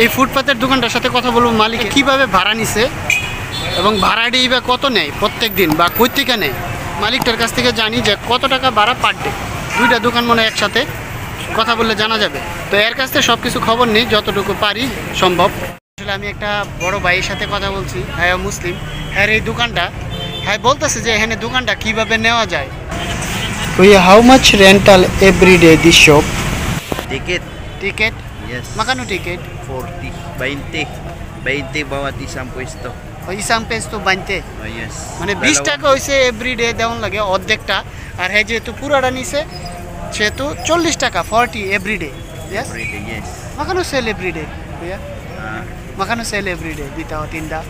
এই ফুটপাতের দোকানটার সাথে কথা বলবো, মালিক কীভাবে ভাড়া নিছে এবং ভাড়াটি বা কত নেয় প্রত্যেক দিন বা কই থেকে নেয়। মালিকটার কাছ থেকে জানি যে কত টাকা ভাড়া পার ডে। দুইটা দোকান মনে একসাথে কথা বললে জানা যাবে। তো এর কাছ থেকে সব কিছু খবর নেই যতটুকু পারি সম্ভব। আসলে আমি একটা বড় ভাইয়ের সাথে কথা বলছি, হ্যাঁ মুসলিম, হ্যাঁ এই দোকানটা, হ্যাঁ বলতেছে যে এখানে দোকানটা কীভাবে নেওয়া যায়। How much rental every day this shop? Tiket? Yes. Magkano ticket? 40, 20. 20 bawat isang pwesto. Isang peso 20? Yes. মানে 20 টাকা হয়েছে এভরিডে দেওয়ান লাগে অর্ধেকটা, আর হ্যাঁ যেহেতু পুরাটা নিছে সেহেতু 40 টাকা 40 everyday. Yes? Everyday, yes. Magkano sell everyday? Yeah? Magkano sell everyday? Bitaw tinda.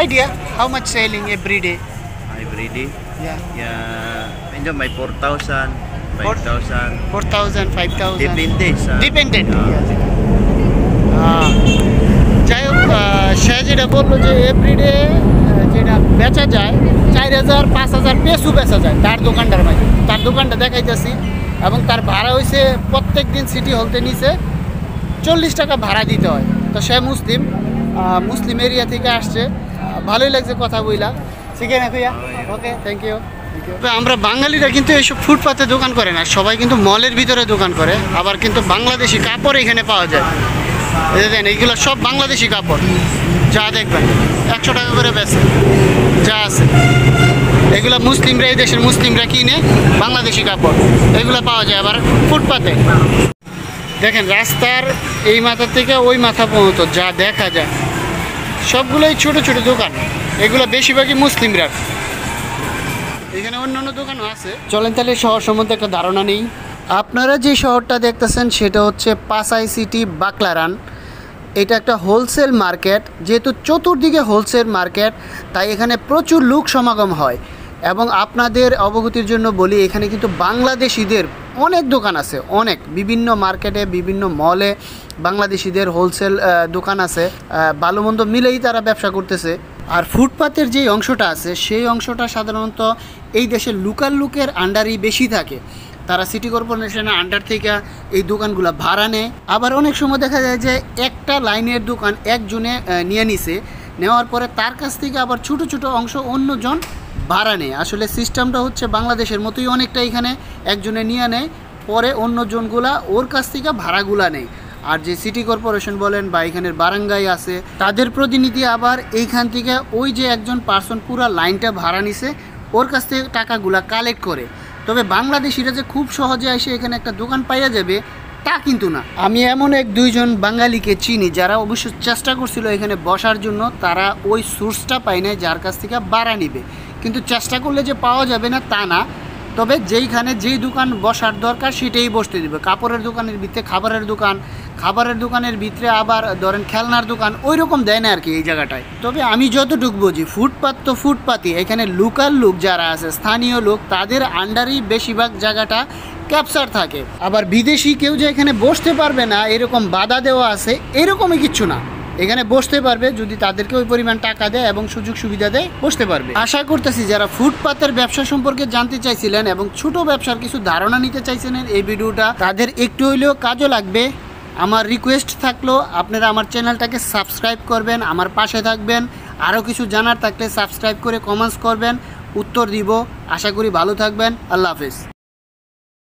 Idea how much selling everyday? Everyday? Yeah. Yeah. Medyo may 4,000, 5,000. 4,000, 5,000. Depende sa... Dependent. যাই হোক, সে যেটা বললো যে এভরিডে যেটা বেচা যায় 4,000, 5,000 পেসু বেচা যায় তার দোকানটার মাঝে। তার দোকানটা দেখাইতেছি এবং তার ভাড়া হয়েছে প্রত্যেক দিন সিটি হলতে নিচে 40 টাকা ভাড়া দিতে হয়। তো সে মুসলিম এরিয়া থেকে আসছে, ভালোই লাগছে কথা বইলা। ঠিক আছে ভাইয়া, ওকে, থ্যাংক ইউ। আমরা বাঙালিরা কিন্তু এইসব ফুটপাতে দোকান করে না, সবাই কিন্তু মলের ভিতরে দোকান করে। আবার কিন্তু বাংলাদেশি কাপড় এখানে পাওয়া যায়। দেখেন এইগুলো সব বাংলাদেশি কাপড়, যা দেখবেন 100 টাকা করে বেচে যা আছে। এগুলো মুসলিমরা, এই দেশের মুসলিমরা কিনে বাংলাদেশি কাপড়, এগুলো পাওয়া যায় আবার ফুটপাতে। দেখেন রাস্তার এই মাথা থেকে ওই মাথা পর্যন্ত যা দেখা যায় সবগুলোই ছোট ছোট দোকান, এগুলো বেশিরভাগই মুসলিমরা। এখানে অন্যান্য দোকানও আছে। চলেন তাহলে শহর সম্বন্ধে একটা ধারণা নেই। আপনারা যে শহরটা দেখতেছেন সেটা হচ্ছে পাসাই সিটি বাকলারান। এটা একটা হোলসেল মার্কেট, যেহেতু চতুর্দিকে হোলসেল মার্কেট তাই এখানে প্রচুর লোক সমাগম হয়। এবং আপনাদের অবগতির জন্য বলি, এখানে কিন্তু বাংলাদেশিদের অনেক দোকান আছে, অনেক বিভিন্ন মার্কেটে বিভিন্ন মলে বাংলাদেশিদের হোলসেল দোকান আছে। ভালো মন্দ মিলেই তারা ব্যবসা করতেছে। আর ফুটপাতের যে অংশটা আছে সেই অংশটা সাধারণত এই দেশের লোকাল লোকের আন্ডারই বেশি থাকে। তারা সিটি কর্পোরেশনের আন্ডার থেকে এই দোকানগুলো ভাড়া নেয়। আবার অনেক সময় দেখা যায় যে একটা লাইনের দোকান একজনে নিয়ে নিছে, নেওয়ার পরে তার কাছ থেকে আবার ছোটো ছোটো অংশ অন্যজন ভাড়া নেয়। আসলে সিস্টেমটা হচ্ছে বাংলাদেশের মতোই অনেকটা, এখানে একজনে নিয়ে নেয়, পরে অন্যজনগুলা ওর কাছ থেকে ভাড়াগুলা নেয়। আর যে সিটি কর্পোরেশন বলেন বা এখানের বারাঙ্গাই আছে, তাদের প্রতিনিধি আবার এইখান থেকে ওই যে একজন পার্সন পুরা লাইনটা ভাড়া নিছে ওর কাছ থেকে টাকাগুলা কালেক্ট করে। তবে বাংলাদেশিরা যে খুব সহজে এসে এখানে একটা দোকান পাইয়া যাবে তা কিন্তু না। আমি এমন 1-2 বাঙালিকে চিনি যারা অবশ্য চেষ্টা করছিল এখানে বসার জন্য, তারা ওই সোর্সটা পায় না যার কাছ থেকে ভাড়া নিবে। কিন্তু চেষ্টা করলে যে পাওয়া যাবে না তা না, তবে যেইখানে যেই দোকান বসার দরকার সেটাই বসতে দিবে। কাপড়ের দোকানের ভিতরে খাবারের দোকান, খাবারের দোকানের ভিতরে আবার ধরেন খেলনার দোকান, ওই রকম দেয় না আর কি এই জায়গাটায়। তবে আমি যতটুকু বুঝি ফুটপাত তো ফুটপাতই, এখানে লোকাল লোক যারা আছে স্থানীয় লোক তাদের আন্ডারই বেশিরভাগ জায়গাটা ক্যাপচার থাকে। আবার বিদেশি কেউ যে এখানে বসতে পারবে না এরকম বাধা দেওয়া আছে এরকমই কিচ্ছু না, এখানে বসতে পারবে যদি তাদেরকে ওই পরিমাণ টাকা দেয় এবং সুযোগ সুবিধা দেয় বসতে পারবে। আশা করতেছি যারা ফুটপাতের ব্যবসা সম্পর্কে জানতে চাইছিলেন এবং ছোট ব্যবসার কিছু ধারণা নিতে চাইছিলেন এই ভিডিওটা তাদের একটু হইলেও কাজও লাগবে। আমার রিকোয়েস্ট থাকলো আপনারা আমার চ্যানেলটাকে সাবস্ক্রাইব করবেন, আমার পাশে থাকবেন। আরও কিছু জানার থাকলে সাবস্ক্রাইব করে কমেন্টস করবেন, উত্তর দিব। আশা করি ভালো থাকবেন। আল্লাহ হাফেজ।